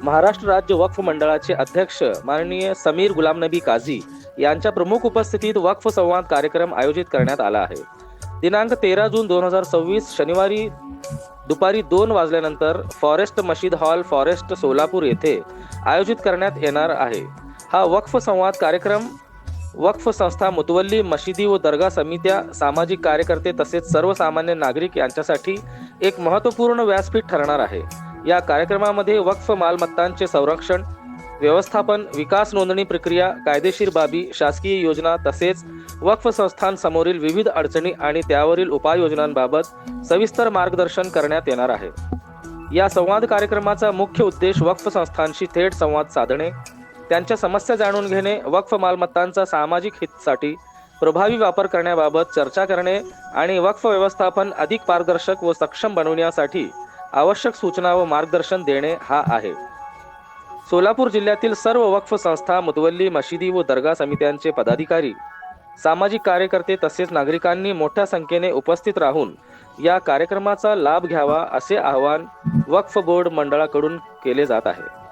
महाराष्ट्र राज्य वक्फ मंडळाचे अध्यक्ष माननीय समीर गुलाम नबी काझी यांच्या प्रमुख उपस्थितीत वक्फ संवाद कार्यक्रम आयोजित करण्यात आला आहे. दिनांक 13 जून 2026 शनिवारी दुपारी 2 वाजल्यानंतर फॉरेस्ट मशीद हॉल फॉरेस्ट सोलापूर येथे आयोजित करण्यात येणार आहे. हा वक्फ संवाद कार्यक्रम वक्फ संस्था, मुतवल्ली, मशिदी व दर्गा समित्या, सामाजिक कार्यकर्ते तसेच सर्वसामान्य नागरिक यांच्यासाठी एक महत्त्वपूर्ण व्यासपीठ ठरणार आहे. या कार्यक्रमामध्ये वक्फ मालमत्तांचे संरक्षण, व्यवस्थापन, विकास नोंदणी प्रक्रिया, कायदेशीर बाबी, शासकीय योजना तसेच वक्फ संस्थांसमोरील विविध अडचणी आणि त्यावरील उपाययोजनांबाबत सविस्तर मार्गदर्शन करण्यात येणार आहे. या संवाद कार्यक्रमाचा मुख्य उद्देश वक्फ संस्थांशी थेट संवाद साधणे, त्यांच्या समस्या जाणून घेणे, वक्फ मालमत्तांचा सामाजिक हितासाठी प्रभावी वापर करण्याबाबत चर्चा करणे आणि वक्फ व्यवस्थापन अधिक पारदर्शक व सक्षम बनवण्यासाठी आवश्यक सूचना व मार्गदर्शन देणे हा आहे. सोलापूर जिल्ह्यातील सर्व वक्फ संस्था, मुतवल्ली, मशिदी व दर्गा समित्यांचे पदाधिकारी, सामाजिक कार्यकर्ते तसेच नागरिकांनी मोठ्या संख्येने उपस्थित राहून या कार्यक्रमाचा लाभ घ्यावा असे आवाहन वक्फ बोर्ड मंडळाकडून केले जात आहे.